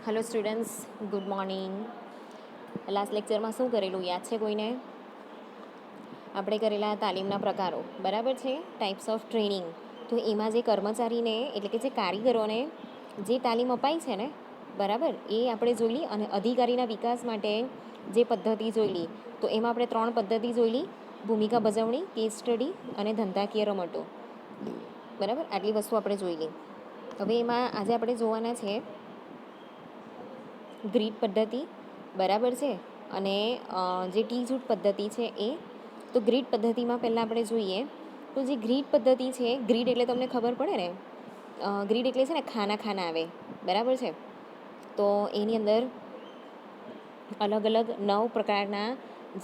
Hello students, good morning. Last લેક્ચરમાં શું કરેલું યાદ છે કોઈને? આપણે કરેલા તાલીમના પ્રકારો, બરાબર છે, ટાઈપ્સ ઓફ ટ્રેનિંગ. તો એમાં જે કર્મચારીને એટલે કે જે કારીગરોને જે તાલીમ અપાઈ છે ને, બરાબર, એ આપણે જોઈ લી. અને અધિકારીના વિકાસ માટે જે પદ્ધતિ જોઈ લી. તો એમાં આપણે 3 પદ્ધતિ જોઈ લી: ભૂમિકા ભજવણી, કેસ સ્ટડી અને ધંધાકીય રમતો. બરાબર, આટલી વસ્તુ આપણે જોઈ લી. હવે એમાં આજે આપણે જોવાના છે ગ્રીડ પદ્ધતિ, બરાબર છે, અને જે ટી જૂટ પદ્ધતિ છે એ. તો ગ્રીડ પદ્ધતિમાં પહેલાં આપણે જોઈએ તો જે ગ્રીડ પદ્ધતિ છે, ગ્રીડ એટલે તમને ખબર પડે ને, ગ્રીડ એટલે છે ને ખાના ખાના આવે, બરાબર છે. તો એની અંદર અલગ અલગ 9 પ્રકારના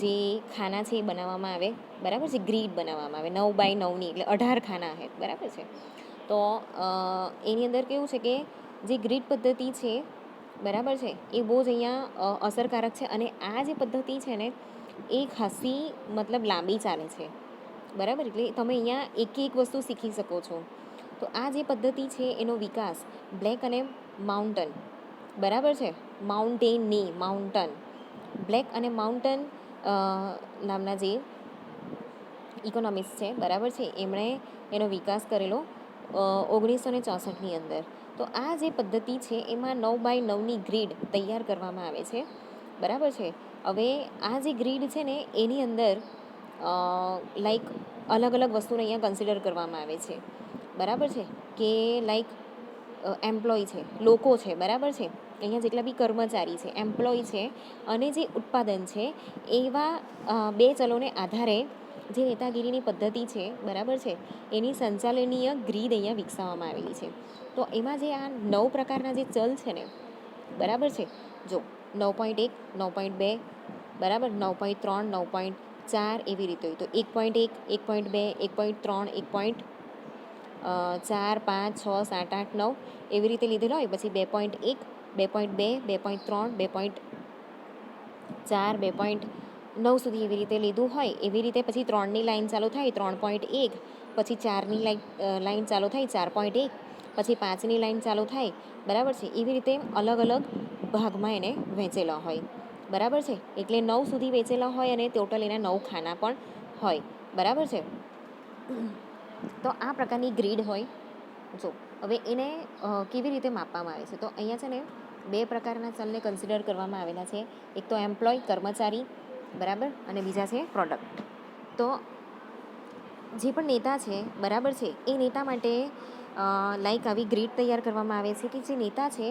જે ખાના છે એ બનાવવામાં આવે, બરાબર છે. ગ્રીડ બનાવવામાં આવે 9 બાય 9ની, એટલે 18 ખાના છે, બરાબર છે. તો એની અંદર કેવું છે કે જે ગ્રીડ પદ્ધતિ છે, બરાબર છે, એ બહુ જ અહીંયા અસરકારક છે. અને આ જે પદ્ધતિ છે ને એ ખાસી મતલબ લાંબી ચાલે છે, બરાબર. એટલે તમે અહીંયા એક વસ્તુ શીખી શકો છો. તો આ જે પદ્ધતિ છે એનો વિકાસ બ્લેક અને માઉન્ટન, બરાબર છે, માઉન્ટન બ્લેક અને માઉન્ટન નામના જે ઇકોનોમિક્સ છે, બરાબર છે, એમણે એનો વિકાસ કરેલો 1964ની અંદર. તો આ જે પદ્ધતિ છે એમાં 9 બાય 9ની ગ્રીડ તૈયાર કરવામાં આવે છે, બરાબર છે. હવે આ જે ગ્રીડ છે ને એની અંદર લાઈક અલગ અલગ વસ્તુને અહીંયા કન્સિડર કરવામાં આવે છે, બરાબર છે. કે લાઈક એમ્પ્લોય છે, લોકો છે, બરાબર છે, અહીંયા જેટલા બી કર્મચારી છે, એમ્પ્લોય છે, અને જે ઉત્પાદન છે, એવા 2 ચલોને આધારે જે નેતાગીરીની પદ્ધતિ છે, બરાબર છે, એની સંચાલનીય ગ્રીડ અહીંયા વિકસાવવામાં આવેલી છે. તો એમાં જે આ 9 પ્રકારના જે ચલ છે ને, બરાબર છે, જો 9.1, 9.2, બરાબર, 9.3, 9.4 એવી રીતે હોય. તો 1.1, 1.2, 1.3, 1.4, 5, 6, 7, 8, 9 એવી રીતે લીધેલો હોય. પછી 2.1, 2.2, 2.3, 2.4, 2.9 સુધી એવી રીતે લીધું હોય. એવી રીતે પછી 3ની લાઈન ચાલુ થાય 3.1, પછી 4ની લાઈન ચાલુ થાય 4.1, પછી 5ની લાઈન ચાલુ થાય, બરાબર છે. એવી રીતે અલગ અલગ ભાગમાં એને વહેંચેલા હોય, બરાબર છે. એટલે 9 સુધી વહેંચેલા હોય અને ટોટલ એના 9 ખાના પણ હોય, બરાબર છે. તો આ પ્રકારની ગ્રીડ હોય. જો હવે એને કેવી રીતે માપવામાં આવે છે, તો અહીંયા છે ને 2 પ્રકારના ચલને કન્સિડર કરવામાં આવેલા છે. એક તો એમ્પ્લોય, કર્મચારી, બરાબર, અને બીજા છે પ્રોડક્ટ. તો જે પણ નેતા છે, બરાબર છે, એ નેતા માટે લાઈક આવી ગ્રીડ તૈયાર કરવામાં આવે છે કે જે નેતા છે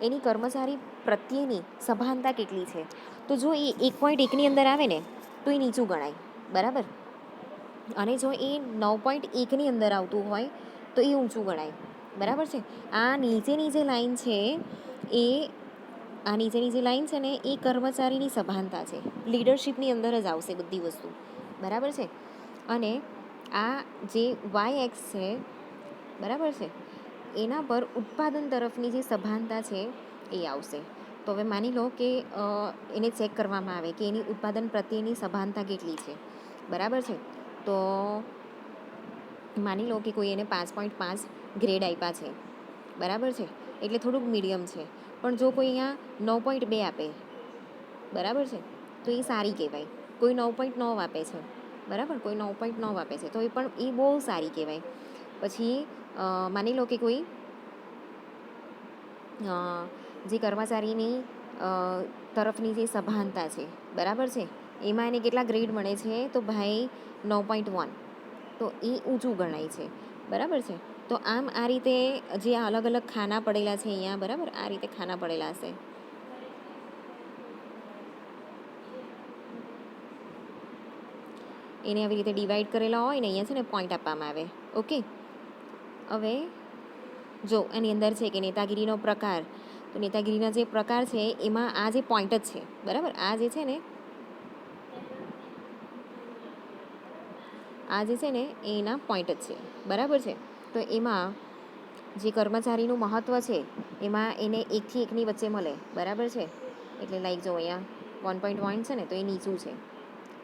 એની કર્મચારી પ્રત્યેની સભાનતા કેટલી છે. તો જો એ 1.1ની અંદર આવે ને તો એ નીચું ગણાય, બરાબર. અને જો એ 9.1ની અંદર આવતું હોય તો એ ઊંચું ગણાય, બરાબર છે. આ નીચેની જે લાઈન છે એ કર્મચારીની સભાનતા છે, લીડરશિપની અંદર જ આવશે બધી વસ્તુ, બરાબર છે. અને આ જે વાય એક્સ છે, બરાબર છે, એના પર ઉત્પાદન તરફની જે સભાનતા છે એ આવશે. તો હવે માની લો કે એને ચેક કરવામાં આવે કે એની ઉત્પાદન પ્રત્યેની સભાનતા કેટલી છે, બરાબર છે. તો માની લો કે કોઈ એને 5.5 ગ્રેડ આપ્યા છે, બરાબર છે, એટલે થોડુંક મીડિયમ છે. પણ જો કોઈ અહીંયા 9.2 આપે, બરાબર છે, તો એ સારી કહેવાય. કોઈ 9.9 આપે છે, બરાબર, કોઈ 9.9 આપે છે, તો એ પણ એ બહુ સારી કહેવાય. પછી માની લો કે કોઈ જે કર્મચારીની તરફની જે સભાનતા છે, બરાબર છે, એમાં એને કેટલા ગ્રેડ મળે છે, તો ભાઈ 9.1, તો એ ઊંચું ગણાય છે, બરાબર છે. તો આમ આ રીતે જે અલગ અલગ ખાના પડેલા છે અહીંયા, બરાબર, આ રીતે ખાના પડેલા હશે. એને આવી રીતે ડિવાઈડ કરેલા હોય ને અહીંયા છે ને પોઈન્ટ આપવામાં આવે, ઓકે. હવે જો એની અંદર છે કે નેતાગીરીનો પ્રકાર. તો નેતાગીરીના જે પ્રકાર છે એમાં આ જે પોઈન્ટ જ છે, બરાબર, આ જે છે ને એના પોઈન્ટ જ છે, બરાબર છે. તો એમાં જે કર્મચારીનું મહત્ત્વ છે એમાં એને 1 થી 1ની વચ્ચે મળે, બરાબર છે. એટલે લાઈક જો અહીંયા 1.1 છે ને તો એ નીચું છે,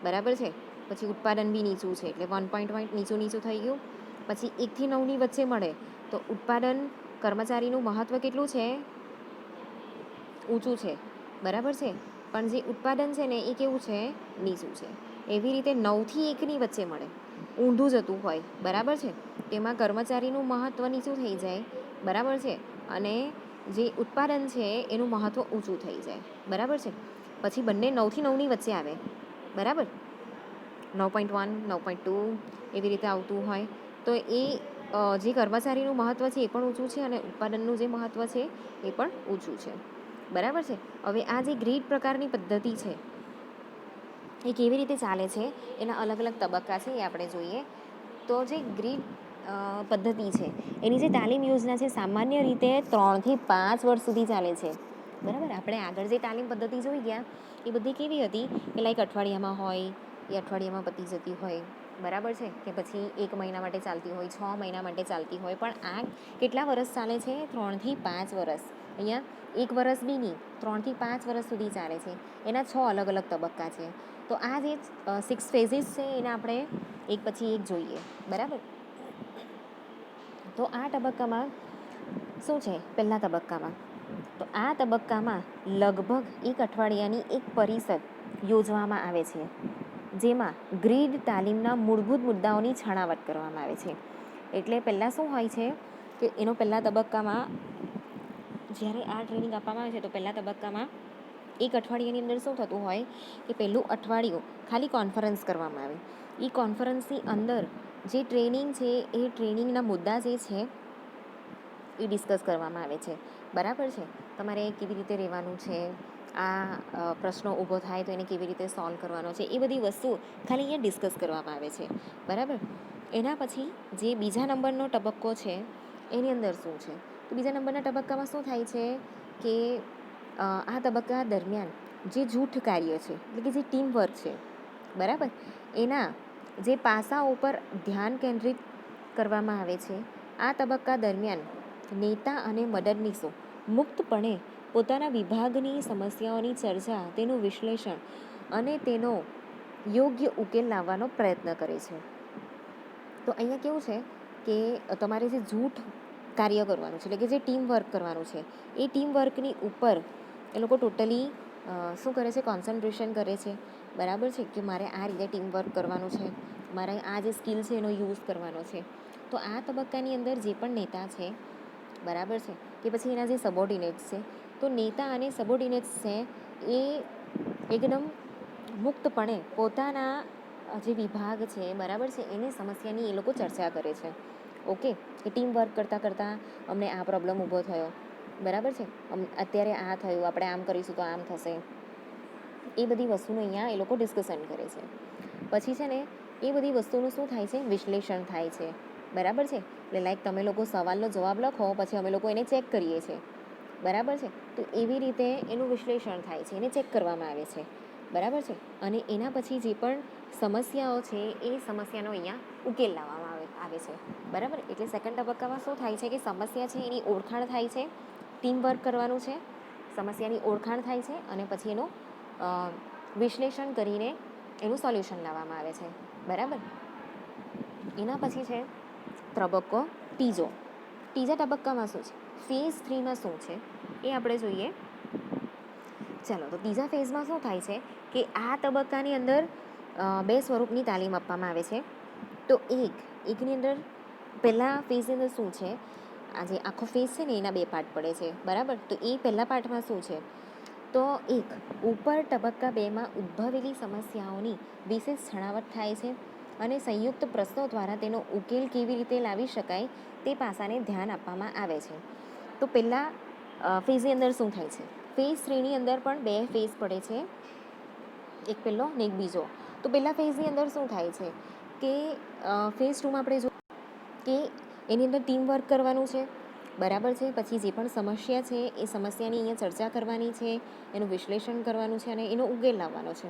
બરાબર છે. પછી ઉત્પાદન બી નીચું છે એટલે 1.1 નીચું થઈ ગયું. પછી 1 થી 9ની વચ્ચે મળે તો ઉત્પાદન કર્મચારીનું મહત્ત્વ કેટલું છે, ઊંચું છે, બરાબર છે, પણ જે ઉત્પાદન છે ને એ કેવું છે, નીચું છે. એવી રીતે 9થી 1ની વચ્ચે મળે, ઊંધું જતું હોય, બરાબર છે, તેમાં કર્મચારીનું મહત્ત્વ નીચું થઈ જાય, બરાબર છે, અને જે ઉત્પાદન છે એનું મહત્ત્વ ઊંચું થઈ જાય, બરાબર છે. પછી બંને 9થી 9ની વચ્ચે આવે, બરાબર, 9.1 9.2 એવી રીતે આવતું હોય તો એ જે કર્મચારીનું મહત્ત્વ છે એ પણ ઊંચું છે અને ઉત્પાદનનું જે મહત્ત્વ છે એ પણ ઊંચું છે, બરાબર છે. હવે આ જે ગ્રીડ પ્રકારની પદ્ધતિ છે એ કેવી રીતે ચાલે છે, એના અલગ અલગ તબક્કા છે એ આપણે જોઈએ. તો જે ગ્રીડ પદ્ધતિ છે એની જે તાલીમ યોજના છે સામાન્ય રીતે 3થી 5 વર્ષ સુધી ચાલે છે, બરાબર. આપણે આગળ જે તાલીમ પદ્ધતિ જોઈ ગયા એ બધી કેવી હતી કે લાઈક અઠવાડિયામાં હોય, એ અઠવાડિયામાં પતી જતી હોય, બરાબર છે, કે પછી 1 મહિના માટે ચાલતી હોય, 6 મહિના માટે ચાલતી હોય. પણ આ કેટલા વર્ષ ચાલે છે, 3થી 5 વર્ષ. અહીંયા 1 વર્ષ બી નહીં, 3થી 5 વર્ષ સુધી ચાલે છે. એના 6 અલગ અલગ તબક્કા છે. તો આ જે 6 ફેઝિસ છે એને આપણે એક પછી એક જોઈએ, બરાબર. તો આ તબક્કામાં શું છે, પહેલા તબક્કામાં તો આ તબક્કામાં લગભગ 1 અઠવાડિયાની એક પરિષદ યોજવામાં આવે છે, જેમાં ગ્રીડ તાલીમના મૂળભૂત મુદ્દાઓની છણાવટ કરવામાં આવે છે. એટલે પહેલાં શું હોય છે કે એનો પહેલા તબક્કામાં જ્યારે આ ટ્રેનિંગ આપવામાં આવે છે તો પહેલા તબક્કામાં 1 અઠવાડિયાની અંદર શું થતું હોય કે પહેલું અઠવાડિયું ખાલી કોન્ફરન્સ કરવામાં આવે. એ કોન્ફરન્સની અંદર જે ટ્રેનિંગ છે એ ટ્રેનિંગના મુદ્દા જે છે એ ડિસ્કસ કરવામાં આવે છે, બરાબર છે. તમારે કેવી રીતે રહેવાનું છે, આ પ્રશ્નો ઊભો થાય તો એને કેવી રીતે સોલ્વ કરવાનો છે, એ બધી વસ્તુ ખાલી અહીંયા ડિસ્કસ કરવામાં આવે છે, બરાબર. એના પછી જે બીજા નંબરનો તબક્કો છે એની અંદર શું છે, તો બીજા નંબરના તબક્કામાં શું થાય છે કે આ તબક્કા દરમિયાન જે જૂથ કાર્ય છે એટલે કે જે ટીમ વર્ક છે, બરાબર, એના જે પાસાઓ ઉપર ધ્યાન કેન્દ્રિત કરવામાં આવે છે. આ તબક્કા દરમિયાન નેતા અને મદદનીશો મુક્તપણે પોતાના વિભાગની સમસ્યાઓની ચર્ચા, તેનું વિશ્લેષણ અને તેનો યોગ્ય ઉકેલ લાવવાનો પ્રયત્ન કરે છે. તો અહીંયા કેવું છે કે તમારે જે જૂથ કાર્ય કરવાનું છે એટલે કે જે ટીમ વર્ક કરવાનું છે એ ટીમ વર્કની ઉપર એ લોકો ટોટલી શું કરે છે, કોન્સન્ટ્રેશન કરે છે, બરાબર છે, કે મારે આ રીતે ટીમ વર્ક કરવાનું છે, મારે આ જે સ્કિલ છે એનો યુઝ કરવાનો છે. તો આ તબક્કાની અંદર જે પણ નેતા છે, બરાબર છે, કે પછી એના જે સબોર્ડિનેટ્સ છે, તો નેતા અને સબોર્ડિનેટ્સ છે એ એકદમ મુક્તપણે પોતાના જે વિભાગ છે, બરાબર છે, એની સમસ્યાની એ લોકો ચર્ચા કરે છે. ઓકે, કે ટીમ વર્ક કરતાં કરતાં અમને આ પ્રોબ્લેમ ઊભો થયો, બરાબર છે, અત્યારે આ થયું, આપણે આમ કરીશું તો આમ થશે, એ બધી વસ્તુનું અહીંયા એ લોકો ડિસ્કશન કરે છે. પછી છે ને એ બધી વસ્તુનું શું થાય છે, વિશ્લેષણ થાય છે, બરાબર છે. એટલે લાઈક તમે લોકો સવાલનો જવાબ લખો, પછી અમે લોકો એને ચેક કરીએ છીએ, બરાબર છે. તો એવી રીતે એનું વિશ્લેષણ થાય છે, એને ચેક કરવામાં આવે છે, બરાબર છે. અને એના પછી જે પણ સમસ્યાઓ છે એ સમસ્યાનો અહીંયા ઉકેલ લાવવામાં આવે છે, બરાબર. એટલે સેકન્ડ તબક્કામાં શું થાય છે કે સમસ્યા છે એની ઓળખાણ થાય છે, ટીમ વર્ક કરવાનું છે, સમસ્યાની ઓળખાણ થાય છે અને પછી એનું વિશ્લેષણ કરીને એનું સોલ્યુશન લાવવામાં આવે છે, બરાબર. એના પછી છે તબક્કો ત્રીજો. ત્રીજા તબક્કામાં શું છે, ફેઝ 3માં શું છે એ આપણે જોઈએ. ચાલો, તો ત્રીજા ફેઝમાં શું થાય છે કે આ તબક્કાની અંદર 2 સ્વરૂપની તાલીમ આપવામાં આવે છે. તો એકની અંદર પહેલા ફેઝની અંદર શું છે, આ જે આખો ફેઝ છે ને એના 2 પાર્ટ પડે છે, બરાબર. તો એ પહેલા પાર્ટમાં શું છે, તો ઉપર તબક્કા 2માં ઉદ્ભવેલી સમસ્યાઓની વિશેષ છણાવટ થાય છે અને સંયુક્ત પ્રશ્નો દ્વારા તેનો ઉકેલ કેવી રીતે લાવી શકાય તે પાસાને ધ્યાન આપવામાં આવે છે. તો પહેલા ફેઝની અંદર શું થાય છે, ફેઝ 3ની અંદર પણ 2 ફેઝ પડે છે, એક પહેલો ને એક બીજો. તો પહેલા ફેઝની અંદર શું થાય છે કે ફેઝ 2માં આપણે જો કે એની અંદર ટીમ વર્ક કરવાનું છે, બરાબર છે. પછી જે પણ સમસ્યા છે એ સમસ્યાની અહીંયા ચર્ચા કરવાની છે, એનું વિશ્લેષણ કરવાનું છે અને એનો ઉકેલ લાવવાનો છે.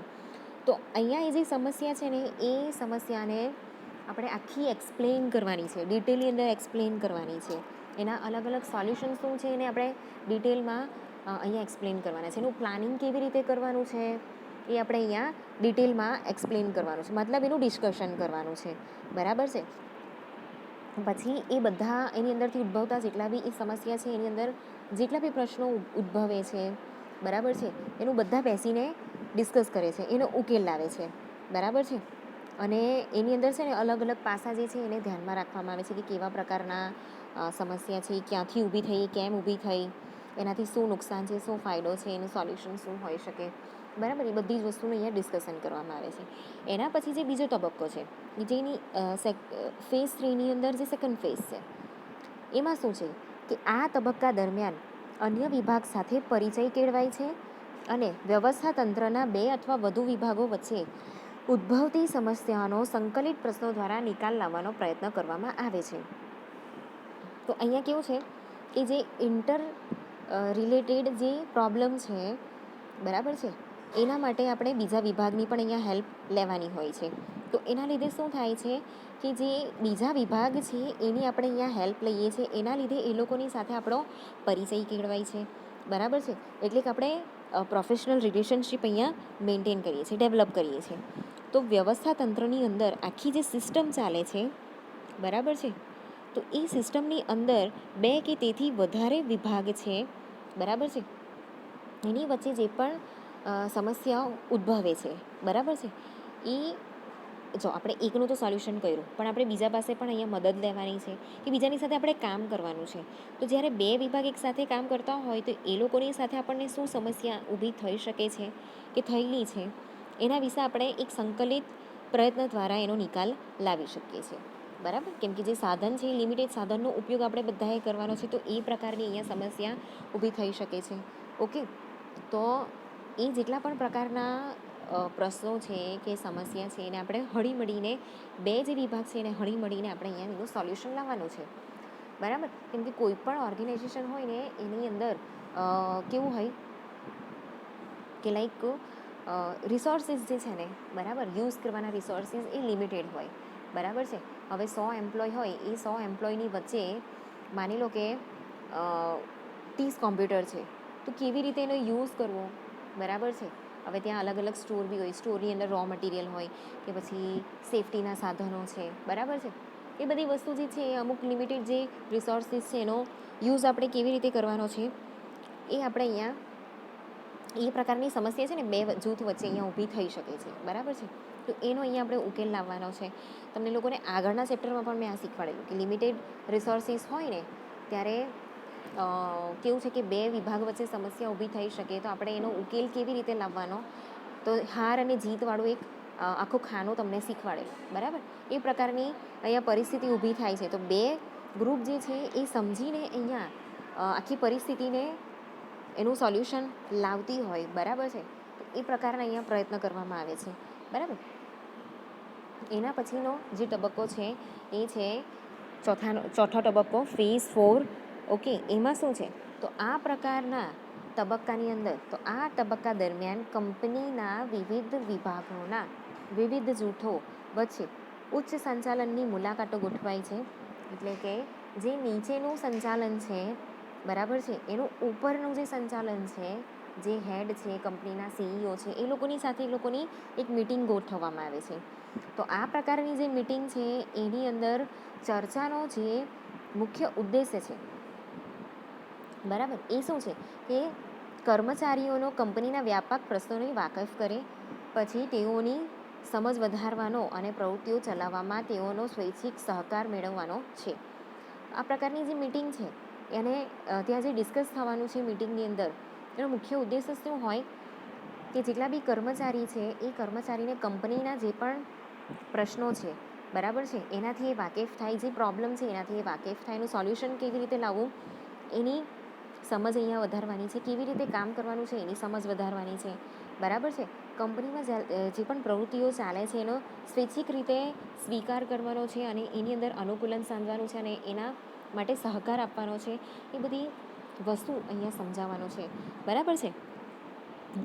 તો અહીંયા એ જે સમસ્યા છે ને એ સમસ્યાને આપણે આખી એક્સપ્લેન કરવાની છે, ડિટેલની અંદર એક્સપ્લેન કરવાની છે. એના અલગ અલગ સોલ્યુશન શું છે એને આપણે ડિટેલમાં અહીંયા એક્સપ્લેન કરવાના છે. એનું પ્લાનિંગ કેવી રીતે કરવાનું છે એ આપણે અહીંયા ડિટેલમાં એક્સપ્લેન કરવાનું છે, મતલબ એનું ડિસ્કશન કરવાનું છે, બરાબર છે. પછી એ બધા એની અંદરથી ઉદ્ભવતા જેટલા બી એ સમસ્યા છે એની અંદર જેટલા બી પ્રશ્નો ઉદ્ભવે છે બરાબર છે, એનું બધા બેસીને ડિસ્કસ કરે છે, એનો ઉકેલ લાવે છે, બરાબર છે. અને એની અંદર છે ને અલગ અલગ પાસા જે છે એને ધ્યાનમાં રાખવામાં આવે છે કે કેવા પ્રકારના સમસ્યા છે, ક્યાંથી ઊભી થઈ, કેમ ઊભી થઈ, એનાથી શું નુકસાન છે, શું ફાયદો છે, એનું સોલ્યુશન શું હોઈ શકે, બરાબર. એ બધી જ વસ્તુનું અહીંયા ડિસ્કશન કરવામાં આવે છે. એના પછી જે બીજો તબક્કો છે, જેની ફેઝ 3ની અંદર જે સેકન્ડ ફેઝ છે, એમાં શું છે કે આ તબક્કા દરમિયાન અન્ય વિભાગ સાથે પરિચય કેળવાય છે અને વ્યવસ્થા તંત્રના 2 અથવા વધુ વિભાગો વચ્ચે ઉદ્ભવતી સમસ્યાઓનો સંકલિત પ્રશ્નો દ્વારા નિકાલ લાવવાનો પ્રયત્ન કરવામાં આવે છે. તો અહીંયા કેવું છે કે જે ઇન્ટર રિલેટેડ જે પ્રોબ્લેમ છે, બરાબર છે, એના માટે આપણે બીજા વિભાગની પણ અહીંયા હેલ્પ લેવાની હોય છે. તો એના લીધે શું થાય છે કે જે બીજા વિભાગ છે એની આપણે અહીંયા હેલ્પ લઈએ છીએ, એના લીધે એ લોકોની સાથે આપણો પરિચય કેળવાય છે, બરાબર છે. એટલે કે આપણે પ્રોફેશનલ રિલેશનશિપ અહીંયા મેન્ટેન કરીએ છીએ, ડેવલપ કરીએ છીએ. તો વ્યવસ્થા તંત્રની અંદર આખી જે સિસ્ટમ ચાલે છે, બરાબર છે, તો એ સિસ્ટમની અંદર 2 કે તેથી વધારે વિભાગ છે, બરાબર છે, એની વચ્ચે જે પણ સમસ્યાઓ ઉદ્ભવે છે, બરાબર છે, એ જો આપણે એકનું તો સોલ્યુશન કર્યું, પણ આપણે બીજા પાસે પણ અહીંયા મદદ લેવાની છે કે બીજાની સાથે આપણે કામ કરવાનું છે. તો જ્યારે 2 વિભાગ એક સાથે કામ કરતા હોય તો એ લોકોની સાથે આપણને શું સમસ્યા ઊભી થઈ શકે છે કે થયેલી છે, એના વિશે આપણે એક સંકલિત પ્રયત્ન દ્વારા એનો નિકાલ લાવી શકીએ છીએ, બરાબર. કેમ કે જે સાધન છે એ લિમિટેડ સાધનનો ઉપયોગ આપણે બધાએ કરવાનો છે, તો એ પ્રકારની અહીંયા સમસ્યા ઊભી થઈ શકે છે. ઓકે, તો એ જેટલા પણ પ્રકારના પ્રશ્નો છે કે સમસ્યા છે એને આપણે હળીમળીને 2 જે વિભાગ છે એને હળીમળીને આપણે અહીંયા એનું સોલ્યુશન લાવવાનું છે, બરાબર. કેમ કે કોઈ પણ ઓર્ગેનાઇઝેશન હોય ને એની અંદર કેવું હોય કે લાઈક રિસોર્સિસ જે છે ને, બરાબર, યુઝ કરવાના રિસોર્સિસ એ લિમિટેડ હોય, બરાબર છે. હવે 100 એમ્પ્લોય હોય, એ 100 એમ્પ્લોયની વચ્ચે માની લો કે 30 કોમ્પ્યુટર છે, તો કેવી રીતે એનો યુઝ કરવો, બરાબર છે. હવે ત્યાં અલગ અલગ સ્ટોર બી હોય, સ્ટોરની અંદર રો મટીરિયલ હોય કે પછી સેફટીના સાધનો છે, બરાબર છે. એ બધી વસ્તુ જે છે એ અમુક લિમિટેડ જે રિસોર્સિસ છે એનો યુઝ આપણે કેવી રીતે કરવાનો છે એ આપણે અહીંયા એ પ્રકારની સમસ્યા છે ને 2 જૂથ વચ્ચે અહીંયા ઊભી થઈ શકે છે, બરાબર છે. તો એનો અહીંયા આપણે ઉકેલ લાવવાનો છે. તમને લોકોને આગળના ચેપ્ટરમાં પણ મેં આ શીખવાડેલું કે લિમિટેડ રિસોર્સિસ હોય ને ત્યારે કેવું છે કે 2 વિભાગ વચ્ચે સમસ્યા ઊભી થઈ શકે, તો આપણે એનો ઉકેલ કેવી રીતે લાવવાનો, તો હાર અને જીતવાળું એક આખું ખાનું તમને શીખવાડેલું, બરાબર. એ પ્રકારની અહીંયા પરિસ્થિતિ ઊભી થાય છે, તો 2 ગ્રુપ જે છે એ સમજીને અહીંયા આખી પરિસ્થિતિને એનું સોલ્યુશન લાવતી હોય, બરાબર છે. તો એ પ્રકારના અહીંયા પ્રયત્ન કરવામાં આવે છે, બરાબર. એના પછીનો જે તબક્કો છે એ છે ચોથો તબક્કો, ફેઝ 4. ઓકે, એમાં શું છે તો આ પ્રકારના તબક્કાની અંદર, તો આ તબક્કા દરમિયાન કંપનીના વિવિધ વિભાગોના વિવિધ જૂથો વચ્ચે ઉચ્ચ સંચાલનની મુલાકાતો ગોઠવાય છે. એટલે કે જે નીચેનું સંચાલન છે, બરાબર છે, એનું ઉપરનું જે સંચાલન છે, જે હેડ છે, કંપનીના CEO છે, એ લોકોની સાથે એ લોકોની એક મિટિંગ ગોઠવવામાં આવે છે. તો આ પ્રકારની જે મિટિંગ છે એની અંદર ચર્ચાનો જે મુખ્ય ઉદ્દેશ્ય છે, બરાબર, એ શું છે કે કર્મચારીઓનો કંપનીના વ્યાપક પ્રશ્નોને વાકેફ કરે, પછી તેઓની સમજ વધારવાનો અને પ્રવૃત્તિઓ ચલાવવામાં તેઓનો સ્વૈચ્છિક સહકાર મેળવવાનો છે. આ પ્રકારની જે મિટિંગ છે એને ત્યાં જે ડિસ્કસ થવાનું છે મિટિંગની અંદર, એનો મુખ્ય ઉદ્દેશ્ય શું હોય કે જેટલા બી કર્મચારી છે એ કર્મચારીને કંપનીના જે પણ પ્રશ્નો છે, બરાબર છે, એનાથી એ વાકેફ થાય, જે પ્રોબ્લેમ છે એનાથી એ વાકેફ થાય, એનું સોલ્યુશન કેવી રીતે લાવવું એની સમજ અહીંયા વધારવાની છે, કેવી રીતે કામ કરવાનું છે એની સમજ વધારવાની છે, બરાબર છે. કંપનીમાં જે પણ પ્રવૃત્તિઓ ચાલે છે એનો સ્વૈચ્છિક રીતે સ્વીકાર કરવાનો છે અને એની અંદર અનુકૂલન સાંધવાનું છે અને એના માટે સહકાર આપવાનો છે. એ બધી વસ્તુ અહીંયા સમજાવવાનો છે, બરાબર છે.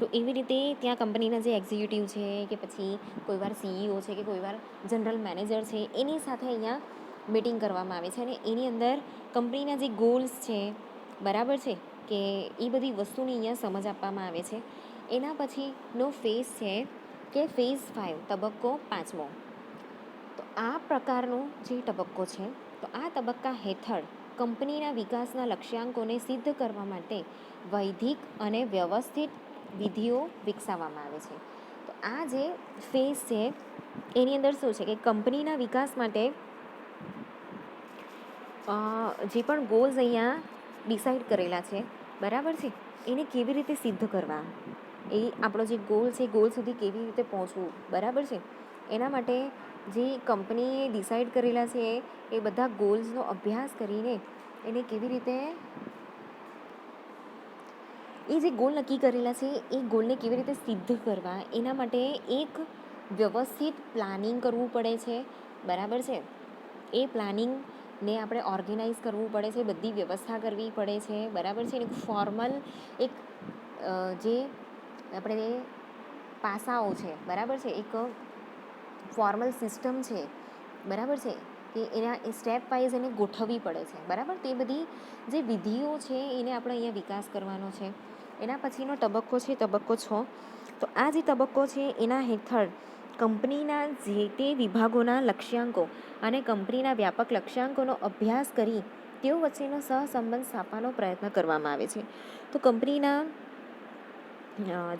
તો એવી રીતે ત્યાં કંપનીના જે એક્ઝિક્યુટિવ છે કે પછી કોઈવાર CEO છે કે કોઈવાર જનરલ મેનેજર છે એની સાથે અહીંયા મિટિંગ કરવામાં આવે છે અને એની અંદર કંપનીના જે ગોલ્સ છે, બરાબર છે, કે એ બધી વસ્તુની અહીંયા સમજ આપવામાં આવે છે. એના પછીનો ફેઝ છે કે ફેઝ 5, તબક્કો 5મો. તો આ પ્રકારનો જે તબક્કો છે, તો આ તબક્કા હેઠળ કંપનીના વિકાસના લક્ષ્યાંકોને સિદ્ધ કરવા માટે વૈધિક અને વ્યવસ્થિત વિધિઓ વિકસાવવામાં આવે છે. તો આ જે ફેઝ છે એની અંદર શું છે કે કંપનીના વિકાસ માટે જે પણ ગોલ્સ અહીંયા ડિસાઈડ કરેલા છે, બરાબર છે, એને કેવી રીતે સિદ્ધ કરવા, એ આપણો જે ગોલ છે ગોલ સુધી કેવી રીતે પહોંચવું, બરાબર છે, એના માટે જે કંપનીએ ડિસાઈડ કરેલા છે એ બધા ગોલ્સનો અભ્યાસ કરીને એને કેવી રીતે એ જે ગોલ નક્કી કરેલા છે એ ગોલને કેવી રીતે સિદ્ધ કરવા એના માટે એક વ્યવસ્થિત પ્લાનિંગ કરવું પડે છે, બરાબર છે. એ પ્લાનિંગને આપણે ઓર્ગેનાઇઝ કરવું પડે છે, બધી વ્યવસ્થા કરવી પડે છે, બરાબર છે. એક ફોર્મલ એક જે આપણે પાસાઓ છે, બરાબર છે, એક ફોર્મલ સિસ્ટમ છે, બરાબર છે, કે એના સ્ટેપ વાઇઝ એને ગોઠવવી પડે છે, બરાબર. તો એ બધી જે વિધિઓ છે એને આપણે અહીંયા વિકાસ કરવાનો છે. એના પછીનો તબક્કો છે તબક્કો 6. તો આ જે તબક્કો છે એના હેઠળ કંપનીના જે તે વિભાગોના લક્ષ્યાંકો અને કંપનીના વ્યાપક લક્ષ્યાંકોનો અભ્યાસ કરી તેઓ વચ્ચેનો સહસંબંધ સ્થાપવાનો પ્રયત્ન કરવામાં આવે છે. તો કંપનીના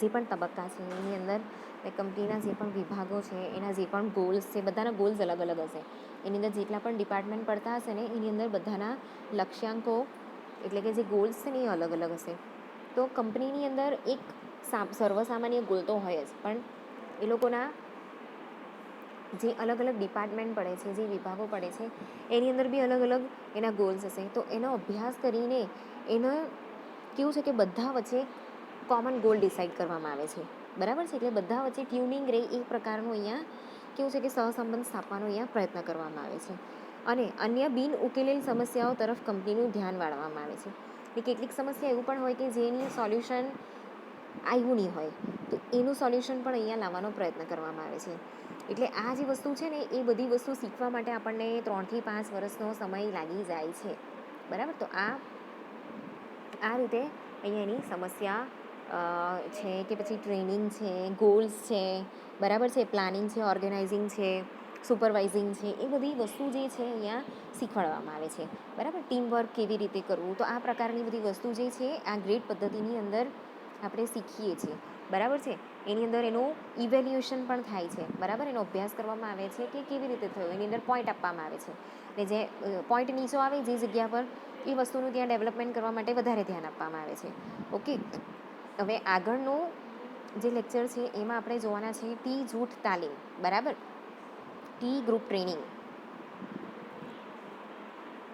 જે પણ તબક્કા છે એની અંદર કંપનીના જે પણ વિભાગો છે એના જે પણ ગોલ્સ છે, બધાના ગોલ્સ અલગ અલગ હશે. એની અંદર જેટલા પણ ડિપાર્ટમેન્ટ પડતા હશે ને એની અંદર બધાના લક્ષ્યાંકો એટલે કે જે ગોલ્સ છે ને એ અલગ અલગ હશે. તો કંપનીની અંદર એક સર્વસામાન્ય ગોલ તો હોય જ, પણ એ લોકોના જે અલગ અલગ ડિપાર્ટમેન્ટ પડે છે, જે વિભાગો પડે છે એની અંદર બી અલગ અલગ એના ગોલ્સ હશે. તો એનો અભ્યાસ કરીને એનો કેવું છે કે બધા વચ્ચે કોમન ગોલ ડિસાઈડ કરવામાં આવે છે, બરાબર છે. એટલે બધા વચ્ચે ટ્યુનિંગ રહે એ પ્રકારનું અહીંયા કેવું છે કે સહસંબંધ સ્થાપવાનો અહીંયા પ્રયત્ન કરવામાં આવે છે. અને અન્ય બિન ઉકેલેલ સમસ્યાઓ તરફ કંપનીનું ધ્યાન વાળવામાં આવે છે. એ કેટલીક સમસ્યા એવું પણ હોય કે જેની સોલ્યુશન આવ્યું નહીં હોય, તો એનું સોલ્યુશન પણ અહીંયા લાવવાનો પ્રયત્ન કરવામાં આવે છે. એટલે આ જે વસ્તુ છે ને એ બધી વસ્તુ શીખવા માટે આપણને 3 થી 5 વર્ષનો સમય લાગી જાય છે, બરાબર. તો આ રીતે અહીંયા એની સમસ્યા છે કે પછી ટ્રેનિંગ છે, ગોલ્સ છે, બરાબર છે, પ્લાનિંગ છે, ઓર્ગેનાઇઝિંગ છે, સુપરવાઇઝિંગ છે, એ બધી વસ્તુ જે છે અહીંયા શીખવાડવામાં આવે છે, બરાબર. ટીમવર્ક કેવી રીતે કરવું, તો આ પ્રકારની બધી વસ્તુ જે છે આ ગ્રેડ પદ્ધતિની અંદર આપણે શીખીએ છીએ, બરાબર છે. એની અંદર એનું ઇવેલ્યુએશન પણ થાય છે, બરાબર. એનો અભ્યાસ કરવામાં આવે છે કે કેવી રીતે થયો, એની અંદર પોઈન્ટ આપવામાં આવે છે. ને જે પોઈન્ટ નીચો આવે જે જગ્યા પર એ વસ્તુનું ત્યાં ડેવલપમેન્ટ કરવા માટે વધારે ધ્યાન આપવામાં આવે છે. ઓકે, હવે આગળનું જે લેક્ચર છે એમાં આપણે જોવાના છે ટી જૂથ તાલીમ, બરાબર, ટી ગ્રુપ ટ્રેનિંગ.